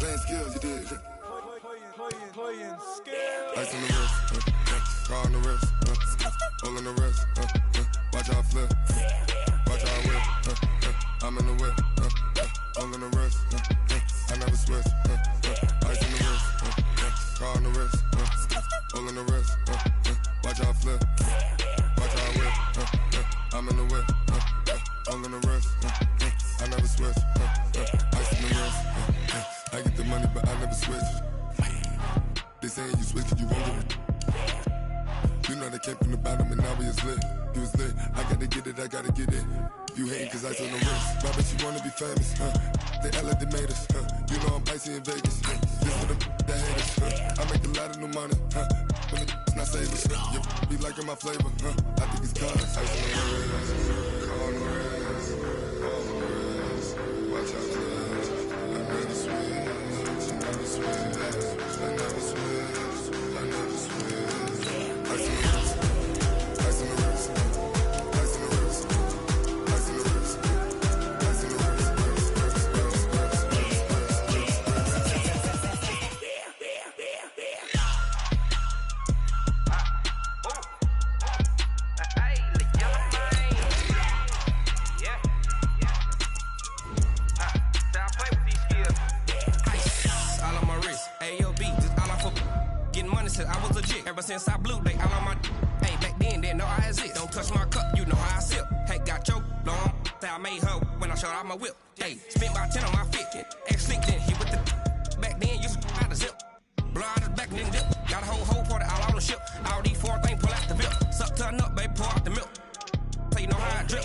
Playing skills, you did. Playing skills. Ice on the wrist, car on the wrist, hole in the wrist, watch how I flip, watch how I whip, I'm in the whip, hole in the wrist, I never switch, ice on the wrist, car on the wrist, hole in the wrist, watch how I flip, watch how I whip, I'm in the whip, hole in the wrist, I never switch, ice on the wrist, I get the money but I never switch. They saying you switch it, you won't get it. You know they came from the bottom and now we is lit. You was lit, I gotta get it, I gotta get it. You hating cause ice on the wrist. I bet you wanna be famous, They Ella, they made us, You know I'm icy in Vegas, This for the that hate us, I make a lot of new money, But it's not savers, You be liking my flavor, I think it's cause ice on the wrist, car on the wrist, all the wrist, watch out for this. I never switch, I never switch. I never switch, I never switch. Ice in the wrist, ice in the wrist, ice in the wrist, ice in the wrist, ice in the wrist. I was legit ever since I blew they all on my hey back then didn't know I exist. Don't touch my cup, you know how I sip. Hey, got your long I made her when I showed out my whip. Hey, spent about 10 on my fit. Ex slick then he with the back then used to out the zip. Blow out his back then dip. Got a whole party all on the ship. All these four things pull out the whip. Suck turn up, baby, pour out the milk. Play know how I drip.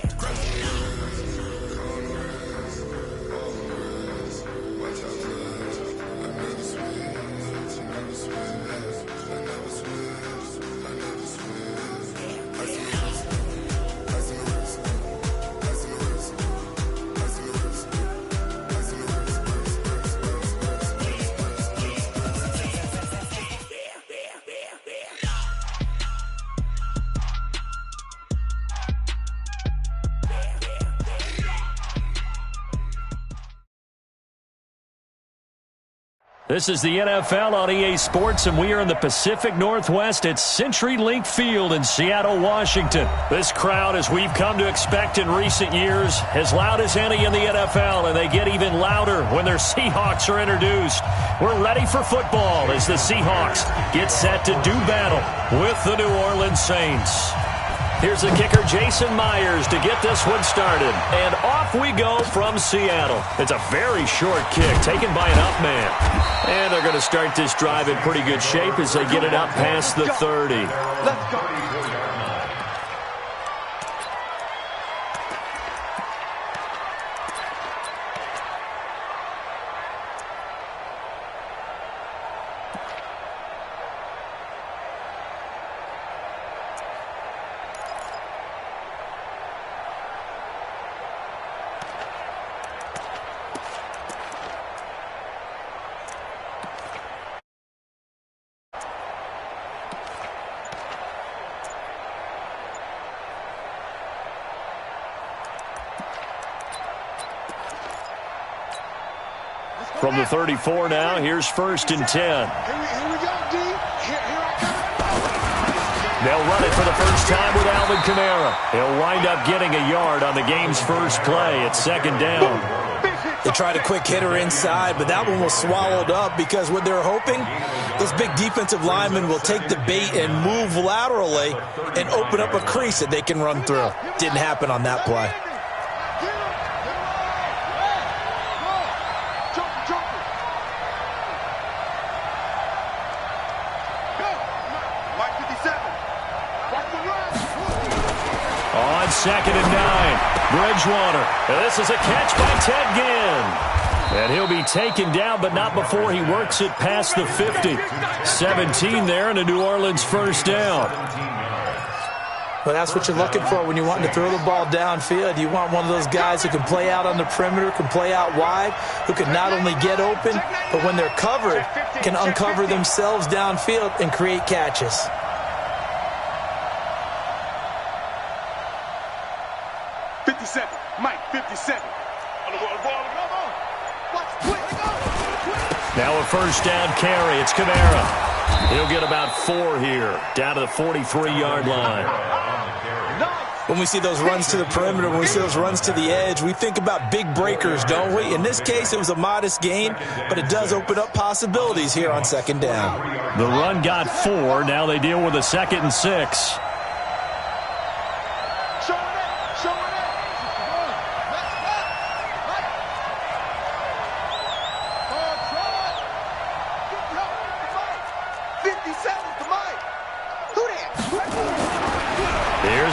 This is the NFL on EA Sports, and we are in the Pacific Northwest at CenturyLink Field in Seattle, Washington. This crowd, as we've come to expect in recent years, as loud as any in the NFL, and they get even louder when their Seahawks are introduced. We're ready for football as the Seahawks get set to do battle with the New Orleans Saints. Here's the kicker, Jason Myers, to get this one started. And off we go from Seattle. It's a very short kick taken by an up man. And they're going to start this drive in pretty good shape as they get it up past the 30. Let's go. From the 34 now, here's 1st and 10. Here we go, D. Here I come. They'll run it for the first time with Alvin Kamara. He'll wind up getting a yard on the game's first play. It's 2nd down. They tried a quick hitter inside, but that one was swallowed up because what they're hoping, those big defensive linemen will take the bait and move laterally and open up a crease that they can run through. Didn't happen on that play. On 2nd and 9, Bridgewater. And this is a catch by Ted Ginn. And he'll be taken down, but not before he works it past the 50. 17 there and a New Orleans first down. Well, that's what you're looking for when you're wanting to throw the ball downfield. You want one of those guys who can play out on the perimeter, can play out wide, who can not only get open, but when they're covered, can uncover themselves downfield and create catches. Mike, 57. On the ball, come on. Watch, quick, go. Now a first down carry. It's Kamara. He'll get about 4 here, down to the 43-yard line. When we see those runs to the perimeter, when we see those runs to the edge, we think about big breakers, don't we? In this case, it was a modest gain, but it does open up possibilities here on second down. The run got 4. Now they deal with a 2nd and 6.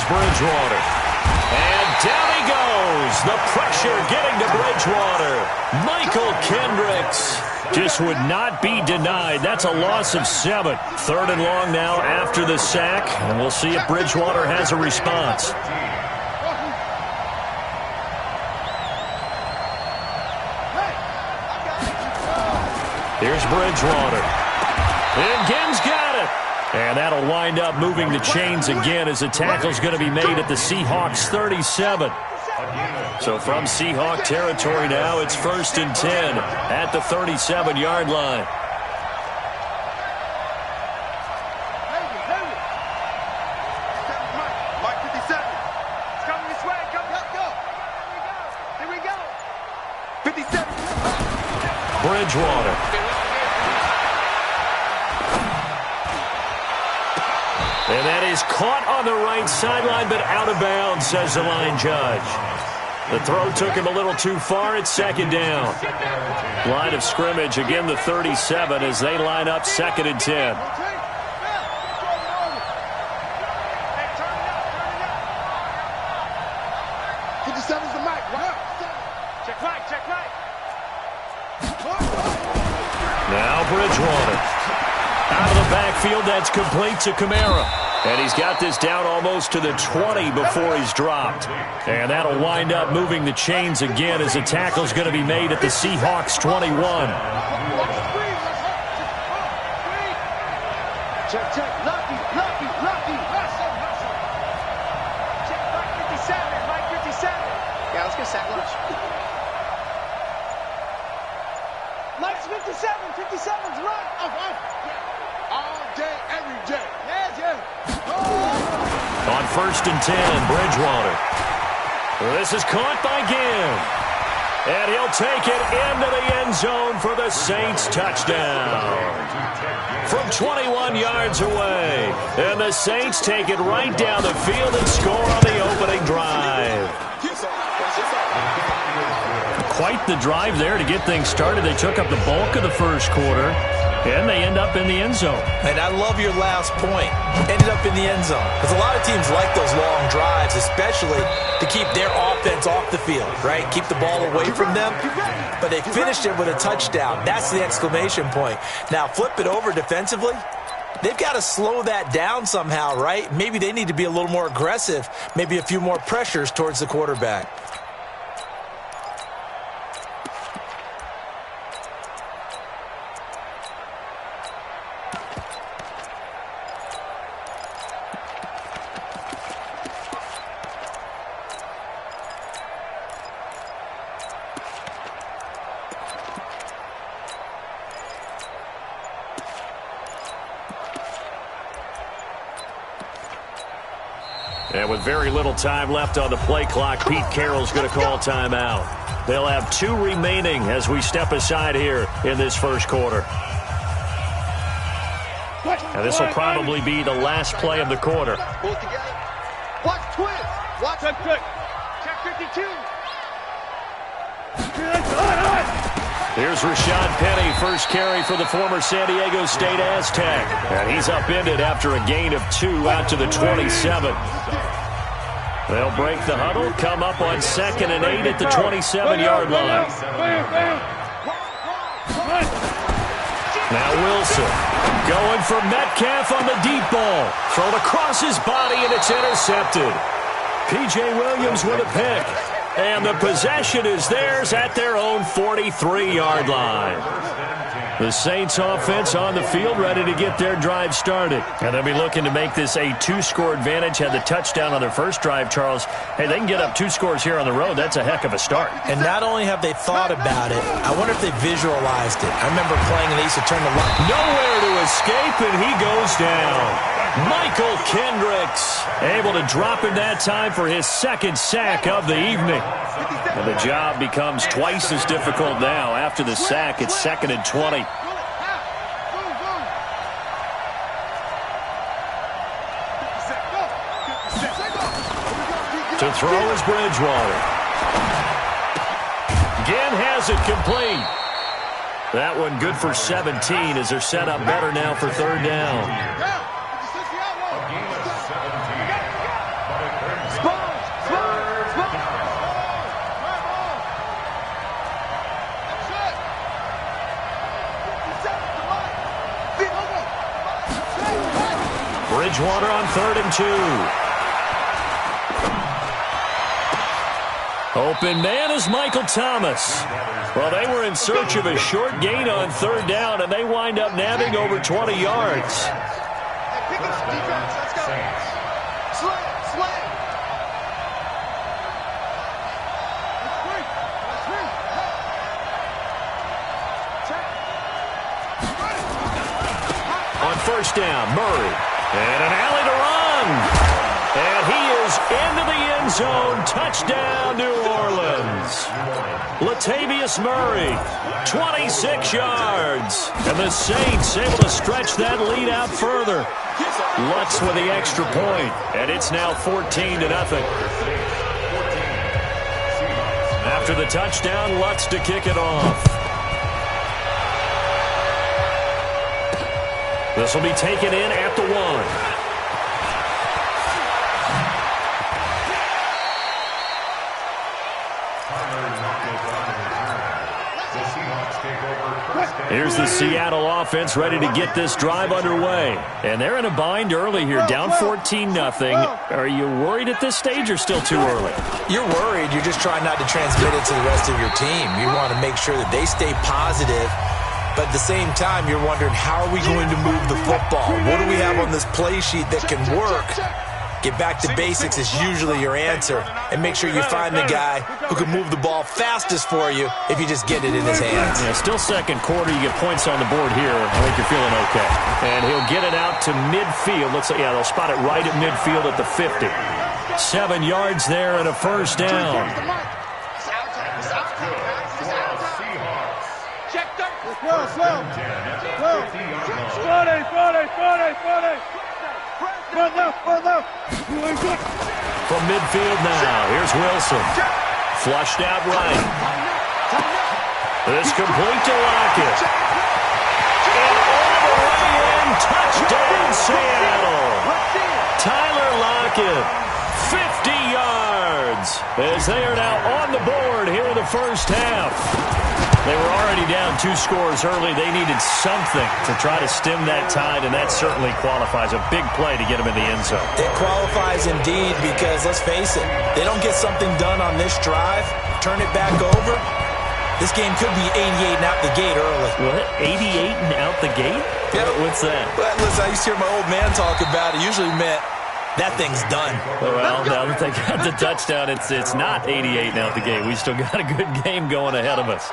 Bridgewater. And down he goes. The pressure getting to Bridgewater. Michael Kendricks just would not be denied. That's a loss of 7. 3rd and long now after the sack. And we'll see if Bridgewater has a response. Here's Bridgewater. And Gibbs got it. And that'll wind up moving the chains again as the tackle's going to be made at the Seahawks 37. So from Seahawk territory now, it's 1st and 10 at the 37-yard line. Bridgewater. And that is caught on the right sideline, but out of bounds, says the line judge. The throw took him a little too far. It's 2nd down. Line of scrimmage, again the 37 as they line up 2nd and 10. Now Bridgewater. Out of the backfield, that's complete to Kamara. And he's got this down almost to the 20 before he's dropped. And that'll wind up moving the chains again as the tackle's going to be made at the Seahawks 21. Check, check. Lucky, lucky, lucky. Check, Mike 57, Mike 57. Yeah, let's get sack lunch. Mike's 57, 57's right. All day, every day. On 1st and 10, Bridgewater. This is caught by Gibb. And he'll take it into the end zone for the Saints touchdown. From 21 yards away. And the Saints take it right down the field and score on the opening drive. Quite the drive there to get things started. They took up the bulk of the first quarter. And they end up in the end zone. And I love your last point. Ended up in the end zone. Because a lot of teams like those long drives, especially to keep their offense off the field, right? Keep the ball away from them. But they finished it with a touchdown. That's the exclamation point. Now, flip it over defensively. They've got to slow that down somehow, right? Maybe they need to be a little more aggressive. Maybe a few more pressures towards the quarterback. And with very little time left on the play clock, Pete Carroll's going to call timeout. They'll have 2 remaining as we step aside here in this first quarter. And this will probably be the last play of the quarter. Watch twist. Watch check 52. Here's Rashad Penny, first carry for the former San Diego State Aztec. And he's upended after a gain of 2 out to the 27. They'll break the huddle, come up on 2nd and 8 at the 27-yard line. Now Wilson going for Metcalf on the deep ball. Thrown across his body, and it's intercepted. P.J. Williams with a pick. And the possession is theirs at their own 43-yard line. The Saints offense on the field, ready to get their drive started. And they'll be looking to make this a 2-score advantage. Had the touchdown on their first drive, Charles. Hey, they can get up 2 scores here on the road. That's a heck of a start. And not only have they thought about it, I wonder if they visualized it. I remember playing and they used to turn the light. Nowhere to escape, and he goes down. Michael Kendricks able to drop in that time for his second sack of the evening. And the job becomes twice as difficult now. After the sack, it's 2nd and 20. To throw is Bridgewater. Again has it complete. That one good for 17 as they're set up better now for 3rd down. Bridgewater on 3rd and 2. Open man is Michael Thomas. Well, they were in search of a short gain on 3rd down, and they wind up nabbing over 20 yards. On 1st down, Murray. And an alley to run. And he is into the end zone. Touchdown, New Orleans. Latavius Murray, 26 yards. And the Saints able to stretch that lead out further. Lutz with the extra point. And it's now 14-0. After the touchdown, Lutz to kick it off. This will be taken in at the 1. Here's the Seattle offense ready to get this drive underway. And they're in a bind early here, down 14-0. Are you worried at this stage or still too early? You're worried. You're just trying not to transmit it to the rest of your team. You want to make sure that they stay positive. But at the same time, you're wondering, how are we going to move the football? What do we have on this play sheet that can work? Get back to basics is usually your answer. And make sure you find the guy who can move the ball fastest for you if you just get it in his hands. Yeah, still 2nd quarter. You get points on the board here. I think you're feeling okay. And he'll get it out to midfield. Looks like, yeah, they'll spot it right at midfield at the 50. 7 yards there and a 1st down. From midfield now, here's Wilson. Flushed out right. This complete to Lockett. And all the way in, touchdown Seattle. Tyler Lockett, 50 yards. As they are now on the board here in the 1st half. They were already down 2 scores early. They needed something to try to stem that tide, and that certainly qualifies. A big play to get them in the end zone. It qualifies indeed because, let's face it, they don't get something done on this drive, turn it back over, this game could be 88 and out the gate early. What? 88 and out the gate? Yep. What's that? Well, listen, I used to hear my old man talk about it. Usually meant that thing's done. Well, now that they got the touchdown, it's not 88 and out the gate. We still got a good game going ahead of us.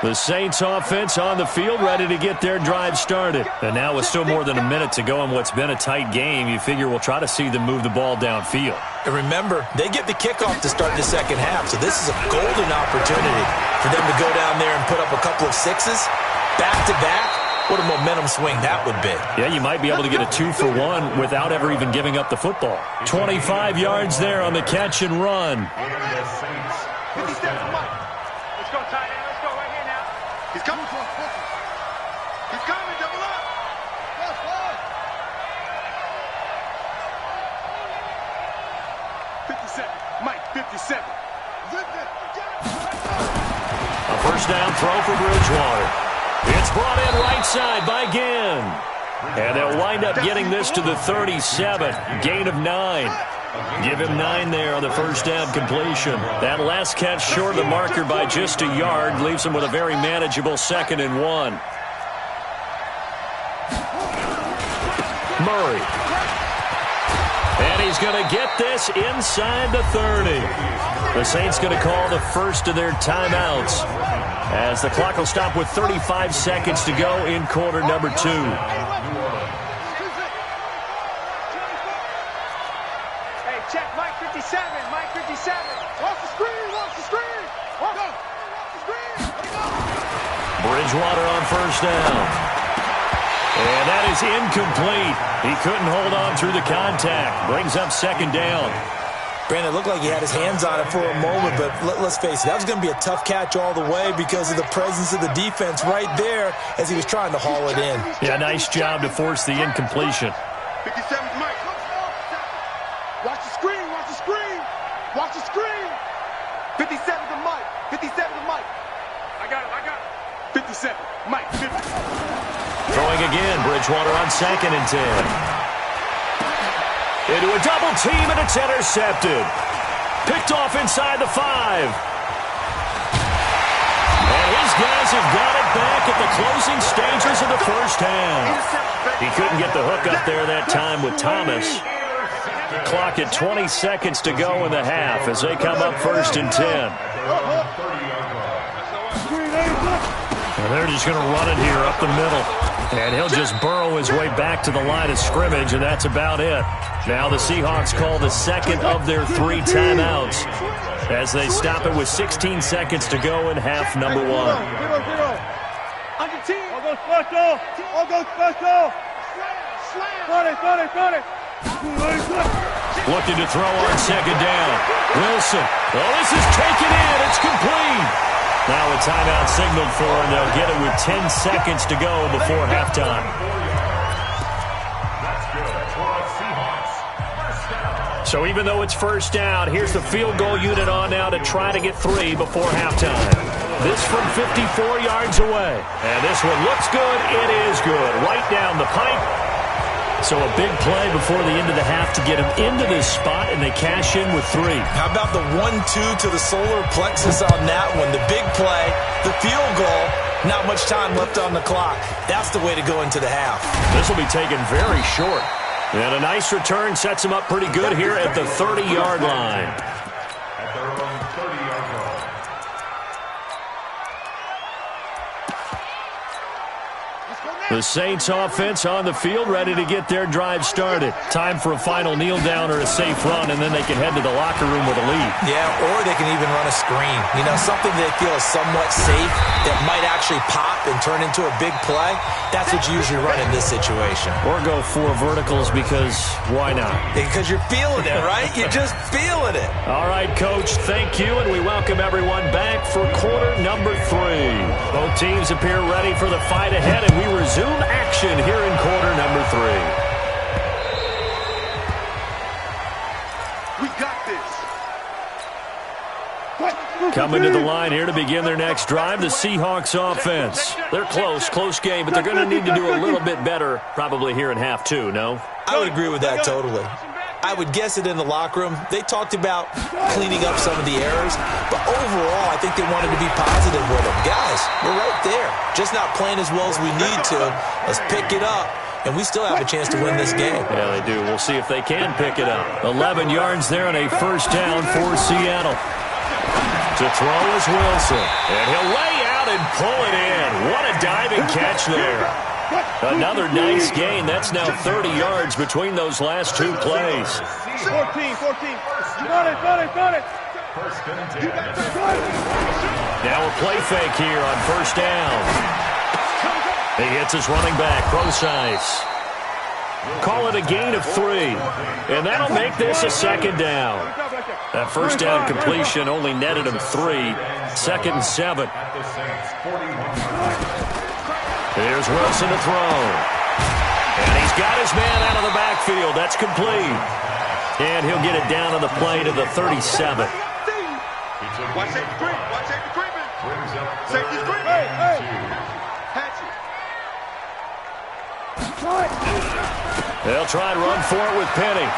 The Saints offense on the field ready to get their drive started. And now with still more than a minute to go in what's been a tight game, you figure we'll try to see them move the ball downfield. And remember, they get the kickoff to start the 2nd half, so this is a golden opportunity for them to go down there and put up a couple of 6s back-to-back. What a momentum swing that would be. Yeah, you might be able to get a 2-for-1 without ever even giving up the football. 25 yards there on the catch and run. He's coming for us. He's coming. Double up. 57. Mike, 57. A 1st down throw for Bridgewater. It's brought in right side by Ginn. And they'll wind up getting this to the 37. Gain of 9. Give him 9 there on the first down completion. That last catch short of the marker by just a yard leaves him with a very manageable 2nd and 1. Murray. And he's going to get this inside the 30. The Saints going to call the first of their timeouts as the clock will stop with 35 seconds to go in quarter number 2. Check Mike 57, Mike 57. Watch the screen, watch the screen. Watch the screen. Bridgewater on first down. And that is incomplete. He couldn't hold on through the contact. Brings up 2nd down. Brandon, it looked like he had his hands on it for a moment, but let's face it, that was going to be a tough catch all the way because of the presence of the defense right there as he was trying to haul it in. Yeah, nice job to force the incompletion. 57's Mike. Watch the screen, watch the screen. Watch the screen. 57's the Mike. 57's the Mike. I got it. 57. Mike, 50. Throwing again, Bridgewater on 2nd and 10. Into a double team, and it's intercepted. Picked off inside the 5. And his guys have got it back at the closing stages of the first half. He couldn't get the hook up there that time with Thomas. Clock at 20 seconds to go in the half as they come up 1st and 10. And they're just going to run it here up the middle. And he'll just burrow his way back to the line of scrimmage, and that's about it. Now the Seahawks call the 2nd of their 3 timeouts as they stop it with 16 seconds to go in half number 1. Under team. All go special. All go special. Got it. Looking to throw on 2nd down. Wilson. Oh, this is taken in. It's complete. Now a timeout signaled for, and they'll get it with 10 seconds to go before halftime. So even though it's first down, here's the field goal unit on now to try to get 3 before halftime. This from 54 yards away. And this one looks good. It is good. Right down the pipe. So a big play before the end of the half to get them into this spot, and they cash in with 3. How about the 1-2 to the solar plexus on that one? The big play, the field goal, not much time left on the clock. That's the way to go into the half. This will be taken very short. And a nice return sets him up pretty good here at the 30-yard line. The Saints offense on the field, ready to get their drive started. Time for a final kneel down or a safe run, and then they can head to the locker room with a lead. Yeah, or they can even run a screen. You know, something they feel is somewhat safe that might actually pop and turn into a big play. That's what you usually run in this situation. Or go 4 verticals because why not? Because you're feeling it, right? You're just feeling it. All right, Coach, thank you, and we welcome everyone back for quarter number 3. Both teams appear ready for the fight ahead, and we resume action here in quarter number 3. We got this. Coming to the line here to begin their next drive, the Seahawks offense. They're close game, but they're going to need to do a little bit better probably here in half 2, no? I would agree with that totally. I would guess it in the locker room. They talked about cleaning up some of the errors, but overall, I think they wanted to be positive with them. Guys, we're right there. Just not playing as well as we need to. Let's pick it up, and we still have a chance to win this game. Yeah, they do. We'll see if they can pick it up. 11 yards there and a first down for Seattle. To throw is Wilson, and he'll lay out and pull it in. What a diving catch there. Another nice gain. That's now 30 yards between those last 2 plays. 14. Got it. Now a play fake here on first down. He hits his running back, Procise. Call it a gain of 3, and that'll make this a 2nd down. That first down completion only netted him 3. 2nd and 7. Here's Wilson to throw. And he's got his man out of the backfield. That's complete. And he'll get it down on the play to the 37. Watch safety creeping. Safety's creeping. They'll try and run for it with Penny.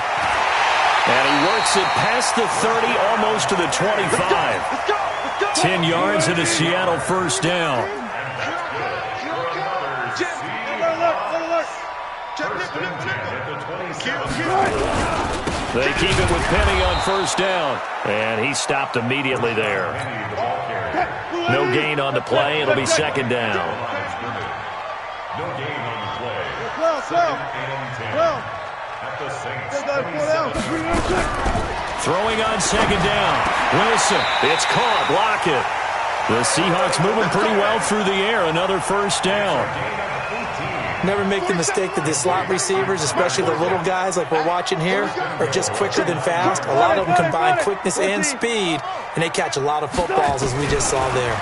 And he works it past the 30, almost to the 25. 10 yards and a Seattle first down. They keep it with Penny on first down. And he stopped immediately there. No gain on the play. It'll be second down. No gain on the play. Throwing on second down. Wilson. It's caught. Lockett. The Seahawks moving pretty well through the air. Another first down. Never make the mistake that the slot receivers, especially the little guys like we're watching here, are just quicker than fast. A lot of them combine quickness and speed, and they catch a lot of footballs, as we just saw there.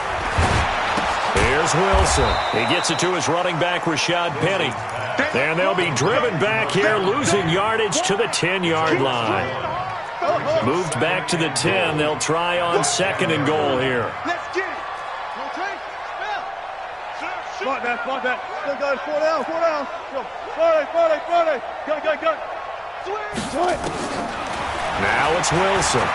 Here's Wilson. He gets it to his running back, Rashad Penny. And they'll be driven back here, losing yardage to the 10-yard line. Moved back to the 10. They'll try on second and goal here. Let's get it. Spot that. Go, guys. 4 down. Go. 40. Go. Swing. Now it's Wilson.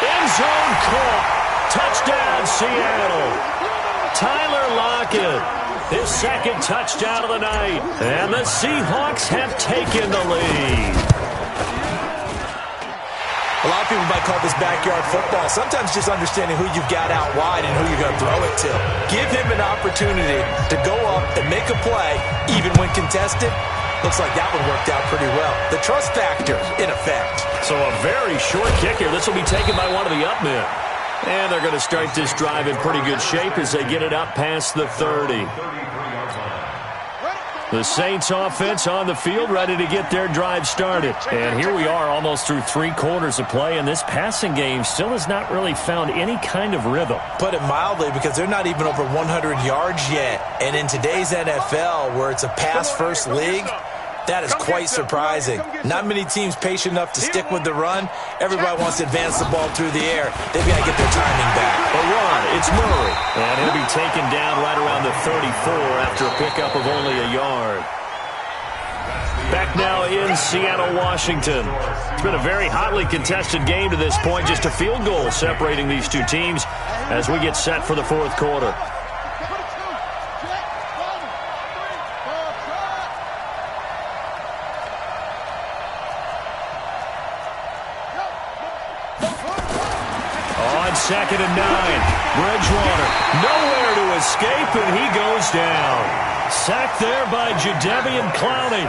End zone caught. Touchdown, Seattle. Tyler Lockett, his second touchdown of the night. And the Seahawks have taken the lead. A lot of people might call this backyard football. Sometimes just understanding who you've got out wide and who you're going to throw it to. Give him an opportunity to go up and make a play, even when contested. Looks like that one worked out pretty well. The trust factor, in effect. So a very short kick here. This will be taken by one of the up men. And they're going to start this drive in pretty good shape as they get it up past the 30. The Saints offense on the field, ready to get their drive started. And here we are almost through 3 quarters of play, and this passing game still has not really found any kind of rhythm. Put it mildly, because they're not even over 100 yards yet. And in today's NFL, where it's a pass-first league, that is quite surprising. Not many teams patient enough to stick with the run. Everybody wants to advance the ball through the air. They've got to get their timing back. A run, it's Murray. And he'll be taken down right around the 34 after a pickup of only a yard. Back now in Seattle, Washington. It's been a very hotly contested game to this point. Just a field goal separating these two teams as we get set for the fourth quarter. Second and 9. Bridgewater nowhere to escape, and he goes down. Sacked there by Jadeveon Clowney.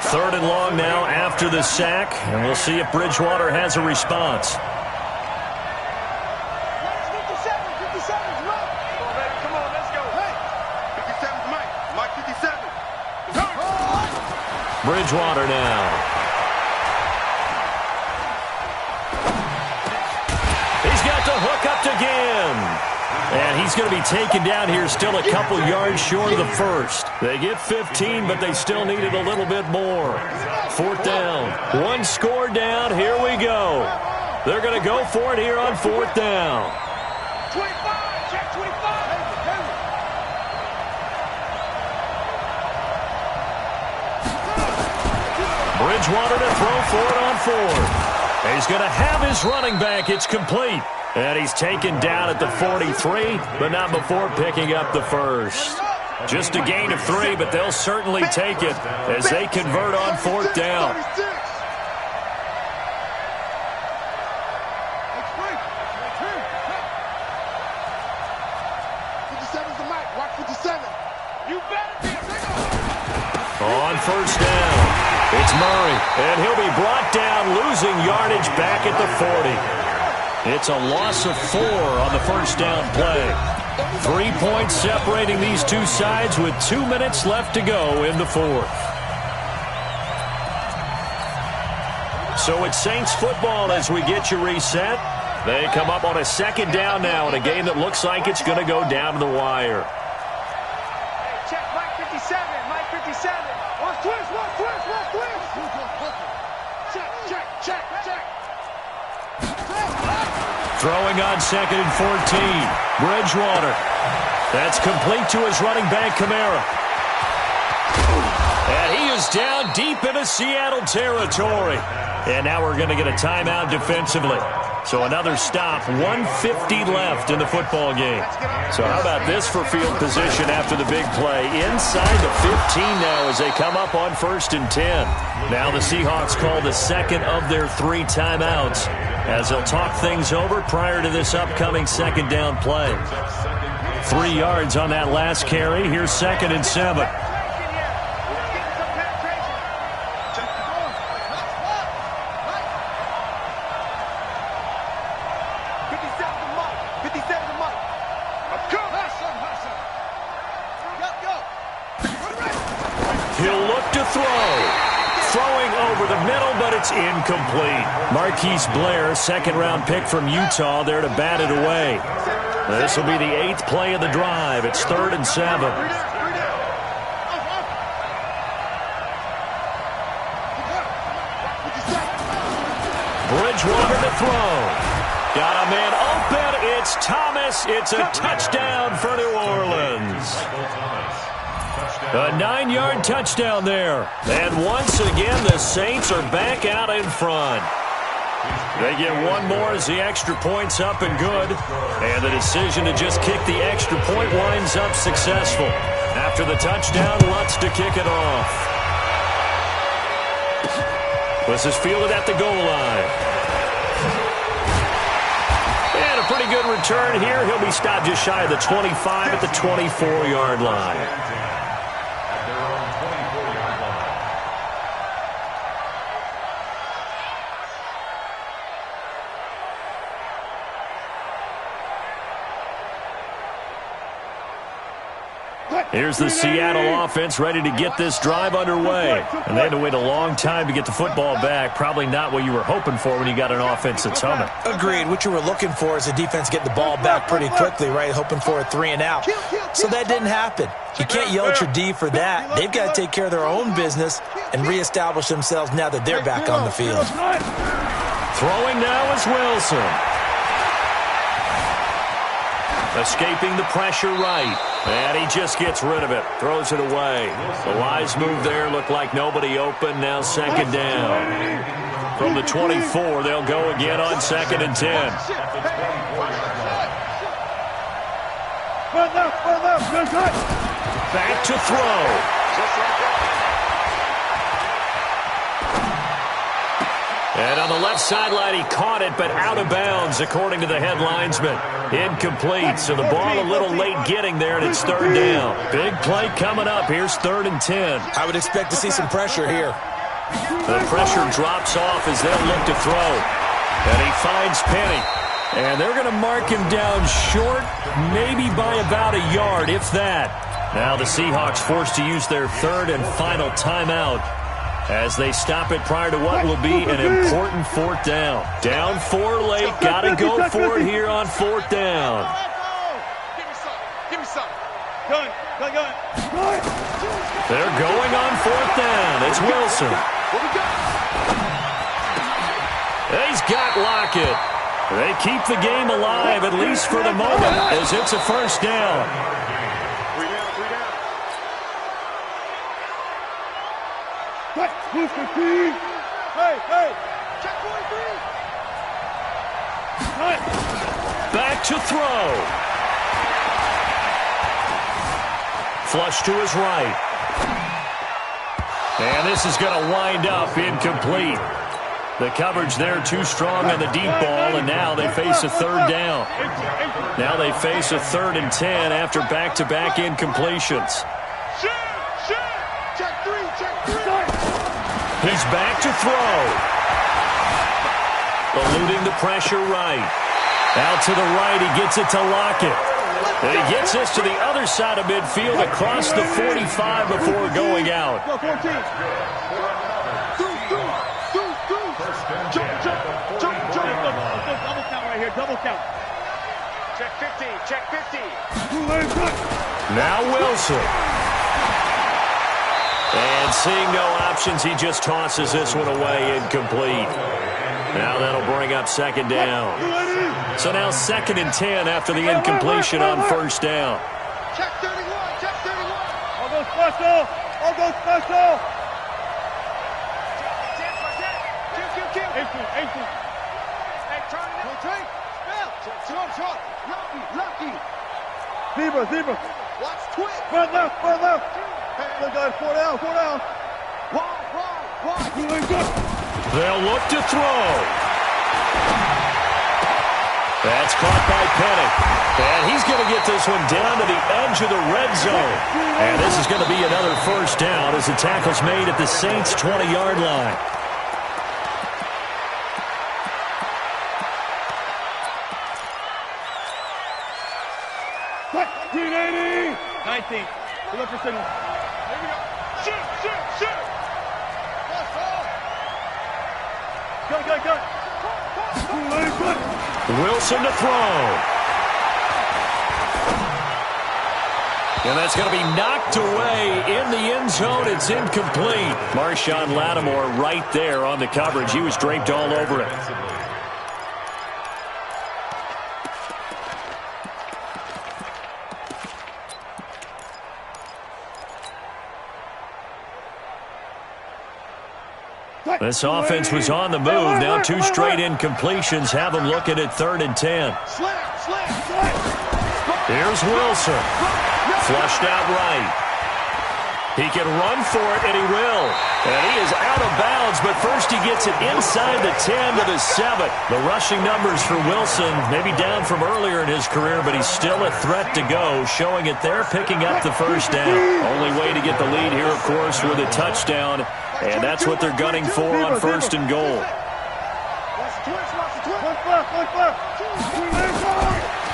Third and long now after the sack, and we'll see if Bridgewater has a response. Come on, let's go. 57's Mike 57. Bridgewater now. To hook up again. And he's going to be taken down here, still a couple yards short of the first. They get 15, but they still needed a little bit more. Fourth down. One score down. Here we go. They're going to go for it here on fourth down. 25. Check 25. Bridgewater to throw for it on fourth. He's going to have his running back. It's complete. And he's taken down at the 43, but not before picking up the first. Just a gain of 3, but they'll certainly take it as they convert on fourth down. On first down, it's Murray, and he'll be brought down, losing yardage back at the 40. It's a loss of 4 on the first down play. 3 points separating these two sides with 2 minutes left to go in the fourth. So it's Saints football as we get you reset. They come up on a second down now in a game that looks like it's going to go down to the wire. Hey, check Mike 57. Mike 57. One twist. Check. Throwing on second and 14. Bridgewater. That's complete to his running back, Kamara. And he is down deep into Seattle territory. And now we're going to get a timeout defensively. So another stop, 1:50 left in the football game. So how about this for field position after the big play? Inside the 15 now as they come up on 1st and 10. Now the Seahawks call the second of their 3 timeouts as they'll talk things over prior to this upcoming second down play. 3 yards on that last carry. Here's 2nd and 7. He'll look to throw. Throwing over the middle, but it's incomplete. Marquise Blair, second-round pick from Utah, there to bat it away. This will be the 8th play of the drive. It's 3rd and 7. Bridgewater to throw. Got a man open. It's Thomas. It's a touchdown for New Orleans. A 9-yard touchdown there. And once again, the Saints are back out in front. They get one more as the extra point's up and good. And the decision to just kick the extra point winds up successful. After the touchdown, Lutz to kick it off. This is fielded at the goal line. And a pretty good return here. He'll be stopped just shy of the 25 at the 24-yard line. Here's the Seattle offense ready to get this drive underway. And they had to wait a long time to get the football back. Probably not what you were hoping for when you got an offense that's humming. Agreed. What you were looking for is the defense getting the ball back pretty quickly, right? Hoping for a 3 and out. So that didn't happen. You can't yell at your D for that. They've got to take care of their own business and reestablish themselves now that they're back on the field. Throwing now is Wilson. Escaping the pressure right. And he just gets rid of it. Throws it away. The wise move there. Looked like nobody open. Now 2nd down. From the 24, they'll go again on 2nd and 10. Back to throw. And on the left sideline, he caught it, but out of bounds, according to the head linesman. Incomplete, so the ball a little late getting there, and it's 3rd down. Big play coming up. Here's 3rd and 10. I would expect to see some pressure here. The pressure drops off as they'll look to throw. And he finds Penny. And they're going to mark him down short, maybe by about a yard, if that. Now the Seahawks forced to use their 3rd and final timeout as they stop it prior to what will be an important 4th down. Down 4 late. Got to go for it here on 4th down. Give me some. Gun. They're going on 4th down. It's Wilson. He's got Lockett. They keep the game alive, at least for the moment, as it's a 1st down. Hey! Check 43! Back to throw. Flush to his right. And this is going to wind up incomplete. The coverage there too strong on the deep ball, and now they face a 3rd down. Now they face a 3rd and 10 after back-to-back incompletions. Check 3! He's back to throw. Eluding the pressure right. Out to the right, he gets it to Lockett. And he gets this to the other side of midfield across the 45 before going out. Go, 14. Jump. Double count right here, double count. Check 50. Now Wilson. And seeing no options, he just tosses this one away incomplete. Now that'll bring up 2nd down. So now 2nd and 10 after the incompletion on 1st down. Check 31. Almost special. All go special. Zebra. Watch twitch. Front left. Good guys, 4 down. Wide. They'll look to throw. That's caught by Pennick. And he's going to get this one down to the edge of the red zone. And this is going to be another first down as the tackle's made at the Saints' 20-yard line. Green 80. 19. We look for signal. Here we go. Shoot. Go. Wilson to throw. And that's going to be knocked away in the end zone. It's incomplete. Marshawn Lattimore right there on the coverage. He was draped all over it. This offense was on the move. Now 2 straight incompletions have them looking at 3rd and 10. Here's Wilson. Flushed out right. He can run for it, and he will. And he is out of bounds, but first he gets it inside the 10 to the 7. The rushing numbers for Wilson maybe down from earlier in his career, but he's still a threat to go, showing it there, picking up the first down. Only way to get the lead here, of course, with a touchdown. And that's what they're gunning for on 1st and goal.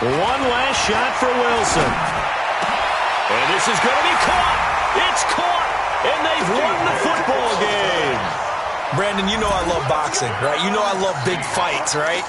One last shot for Wilson. And this is going to be caught. It's caught. And they've won the football game. Brandon, you know I love boxing, right? You know I love big fights, right?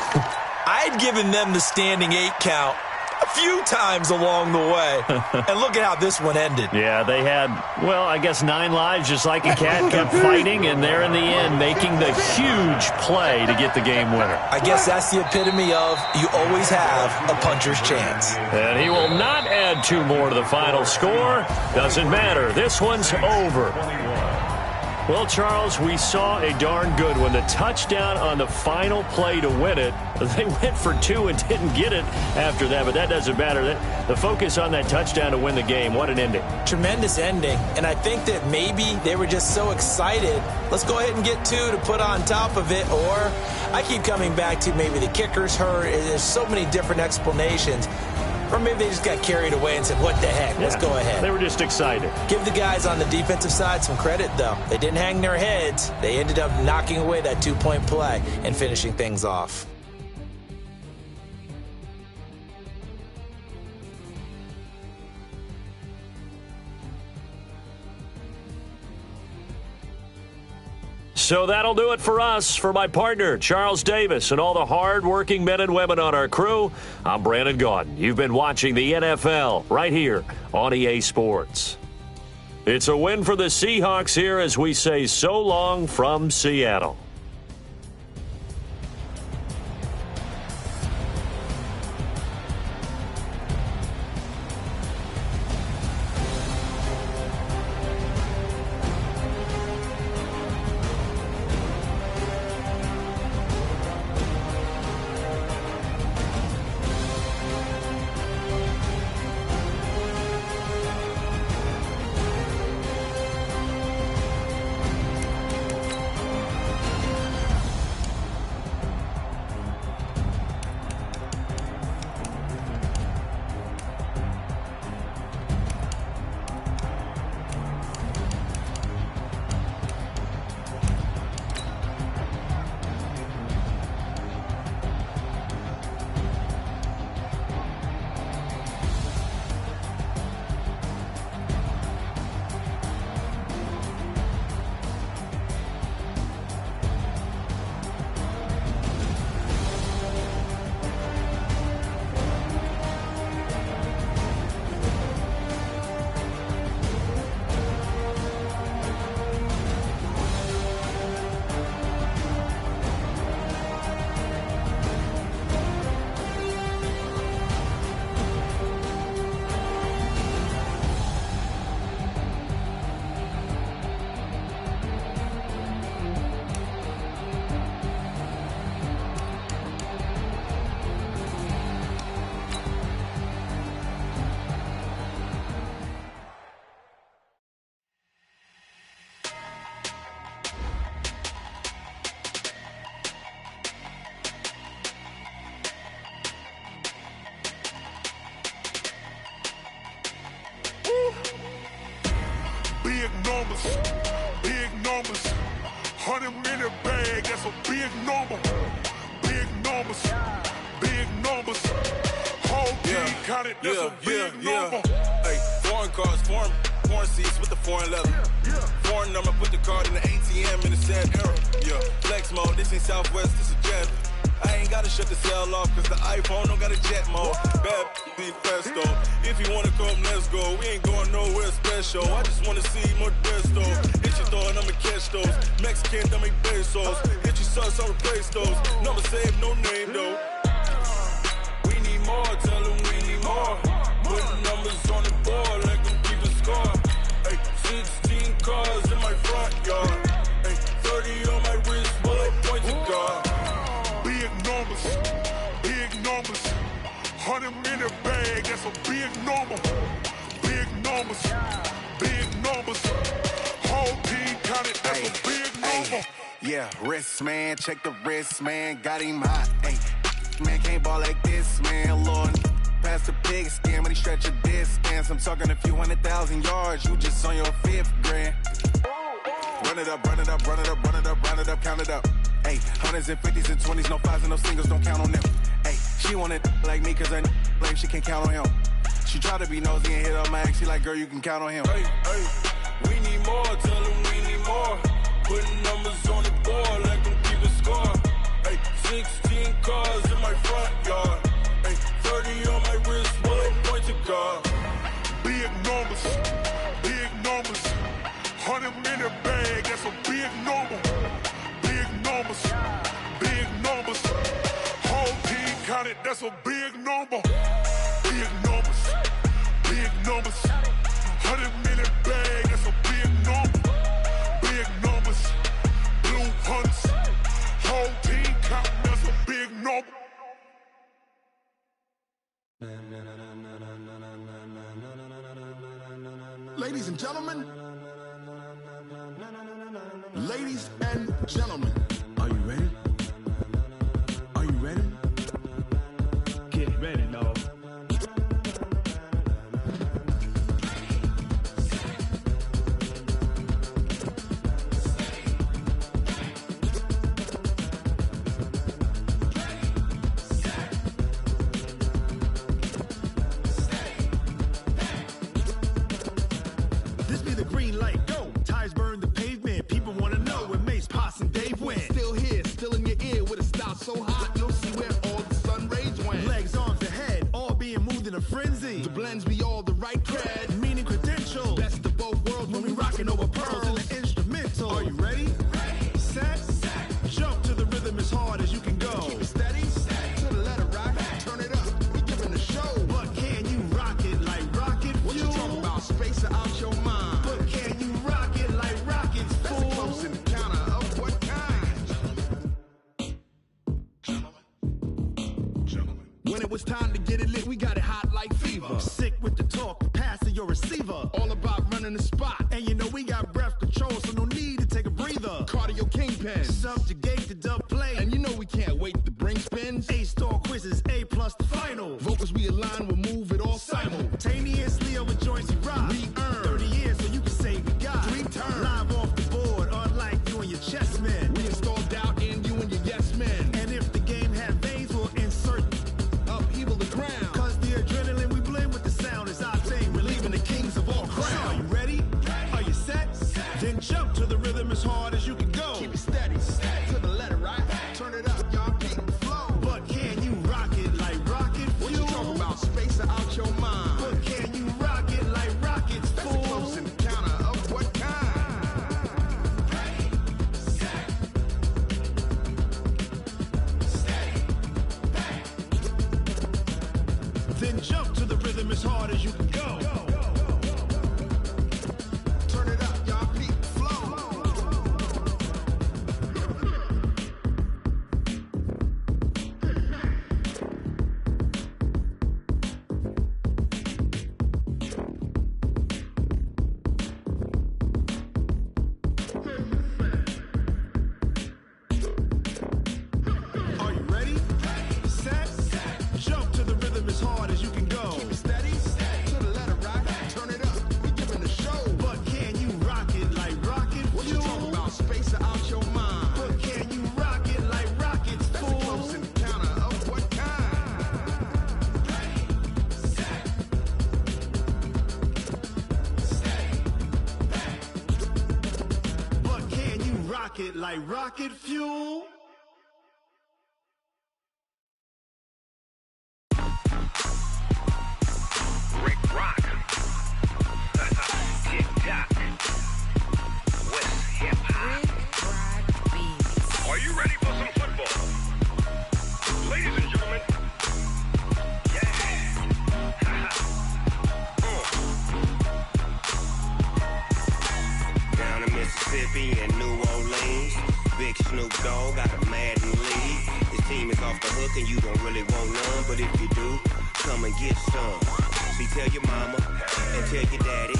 I'd given them the standing 8 count a few times along the way. And look at how this one ended. Yeah, they had, well, I guess 9 lives, just like a cat, kept fighting, and they're in the end making the huge play to get the game winner. I guess that's the epitome of you always have a puncher's chance. And he will not add 2 more to the final score. Doesn't matter. This one's over. Well, Charles, we saw a darn good one. The touchdown on the final play to win it. They went for 2 and didn't get it after that, but that doesn't matter. The focus on that touchdown to win the game, what an ending. Tremendous ending, and I think that maybe they were just so excited. Let's go ahead and get 2 to put on top of it, or I keep coming back to maybe the kicker's hurt. There's so many different explanations. Or maybe they just got carried away and said, what the heck, let's go ahead. They were just excited. Give the guys on the defensive side some credit, though. They didn't hang their heads. They ended up knocking away that 2-point play and finishing things off. So that'll do it for us. For my partner, Charles Davis, and all the hard-working men and women on our crew, I'm Brandon Gaudin. You've been watching the NFL right here on EA Sports. It's a win for the Seahawks here as we say so long from Seattle. Big numbers, big numbers. 100-minute bag, that's a big number. Big numbers, big numbers. Whole team counted, that's a big number. Hey, foreign cars, foreign seats with the foreign leather. Foreign number, put the card in the ATM in the sad era. Yeah, flex mode, this ain't Southwest, this is Jet. I ain't gotta shut the cell off, cause the iPhone don't got a jet mode. Bad be presto. If you wanna come, let's go. We ain't going nowhere special. I just wanna see more presto. Hit your thought, I'ma catch those. Mexican, don't make pesos. Hit your sus, I'll replace those. Number save, no name though. We need more, tell them we need more. Putting numbers on the board like them keep a score. Hey, 16 cars in my front yard. Hey, 30 on my wrist, while I point to God. Big numbers, big numbers. 100-minute bag, that's a big number. Big numbers, big numbers. Whole team counted, that's a big number. Yeah, wrist man, check the wrist man, got him hot. Ay, man can't ball like this, man. Lord, past the pig skin, but he stretch a distance. I'm talking a few 100,000 yards, you just on your 5th grand. Run it up, run it up, run it up, run it up, run it up, count it up. Ay, 100s and 50s and 20s, no 5s and no singles, don't count on them. Ay, she want it like me, cause her like she can't count on him. She try to be nosy and hit up my ex, she like, girl, you can count on him. Hey, hey, we need more, tell them we need more. Putting numbers on the board like them keep a score. Hey, 16 cars in my front yard. Hey, 30 on my wrist, while I point to God. Big numbers, big numbers. 100-minute bag, that's a big number. Big numbers, big numbers. Whole team counted, that's a big number. Big numbers, big numbers. 100-minute bag, that's a big number. Big numbers, blue hunts. Whole team counting, that's a big number. Ladies and gentlemen, ladies and gentlemen, are you ready? Are you ready? Get ready, dog. This be the green light, go. Tires burn the pavement. People want to know where Mace, Potts, and Dave went. Still here, still in your ear with a style so hot, you'll see where all the sun rays went. Legs, arms, and head, all being moved in a frenzy. The blends be all the right cred, meaning credentials. Best of both worlds when we rockin' over pearls in the instrumental. Are you ready? Set, jump to the rhythm as hard as you can go. Keep it steady, to the letter rock, turn it up, we giving a show. But can you rock it like rocket fuel? What you talking about, space or out your mind? But can you rock it like rockets, fool? That's a close encounter of what kind? Gentlemen. When it was time to get it lit, we got it hot like fever. Sick with the talk, passing your receiver. All about running the spot. And you know we got breath control, so no need to take a breather. Cardio kingpin, subjugate the dub play. And you know we can't wait to bring spins. A-star quizzes, A+ the final. Vocals we align, we'll move it all simultaneously over joints we rock. We earn 30 years, so you can say we got 3 turns. Live off the board, unlike you and your chess men. We install doubt in you and your yes men. And if the game had veins, we'll insert upheaval the ground. Cause the adrenaline we blend with the sound is our thing. We're leaving the kings of all crowns. So are you ready? Are you set? Then jump to the rhythm as hard as you can go. Keep it steady, to the left. rocket like rocket fuel. Rick Rock. Tick-tock. West hip-hop. Are you ready for some football? Ladies and gentlemen. Yeah. Down in Mississippi and New Orleans, Big Snoop Dogg got a Madden league. His team is off the hook and you don't really want none, but if you do, come and get some. See, tell your mama and tell your daddy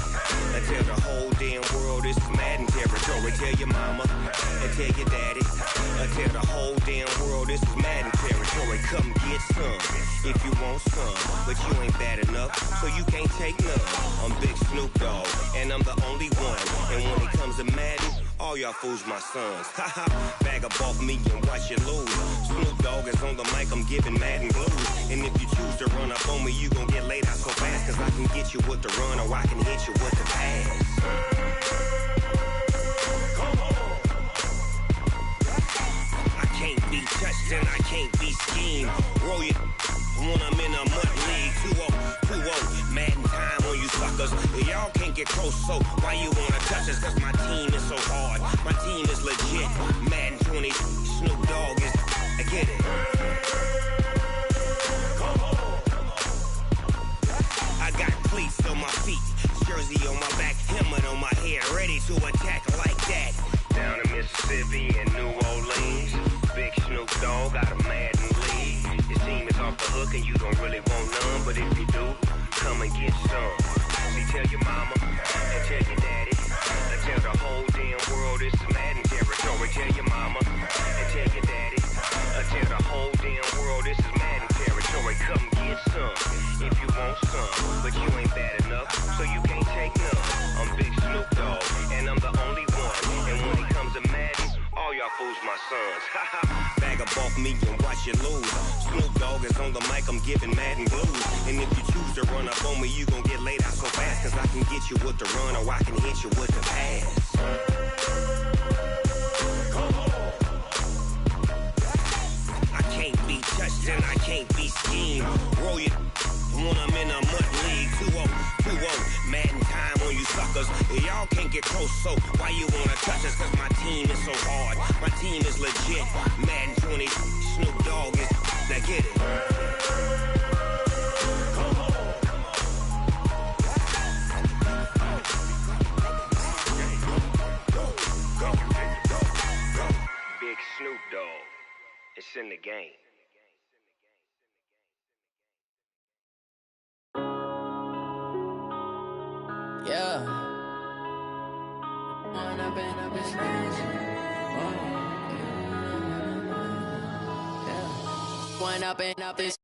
and tell the whole damn world this is Madden territory. Tell your mama and tell your daddy and tell the whole damn world this is Madden territory. Come get some if you want some, but you ain't bad enough, so you can't take none. I'm Big Snoop Dogg and I'm the only one. And when it comes to Madden, all y'all fools my sons. Haha, bag up off me and watch you lose. Snoop Dogg is on the mic, I'm giving Madden blues. And if you choose to run up on me, you gon' get laid out so fast, cause I can get you with the run or I can hit you with the pass. Come on. I can't be touched and I can't be schemed. Roll you when I'm in a mud league. 2-0, Madden time on you suckers. Y'all can't get close, so why you wanna touch us? Cause my team is so hard, my team is legit. Madden 20, Snoop Dogg is, I get it. Come on. I got cleats on my feet, jersey on my back, helmet on my head, ready to attack like that. Down in Mississippi and New Orleans, Big Snoop Dogg got a Madden league. His team is off the hook and you don't really want none, but if you do, come and get some. See, tell your mama and tell your daddy and tell the whole damn world this is Madden territory. Tell your mama and tell your daddy and tell the whole damn world this is Madden territory. Come get some if you want some, but you ain't bad enough, so you can't take none. I'm Big Snoop Dogg and I'm the only one. And when it comes to Madden, all y'all fools my sons. Bag up off me and watch you lose. Snoop Dogg is on the mic, I'm giving Madden blues. And if you choose to run up on me, you gon' get laid out so fast, cause I can get you with the run or I can hit you with the pass. Come on. I can't be touched and I can't be schemed. Roll you when I'm in a mud league. 2-0, Madden time on you suckers. Y'all can't get close, so why you wanna touch us? Cause my team is so hard, my team is legit. Madden 20, Snoop Dogg is, now get it. Come on. Go. Big Snoop Dogg, it's in the game. Yeah. One up and up this.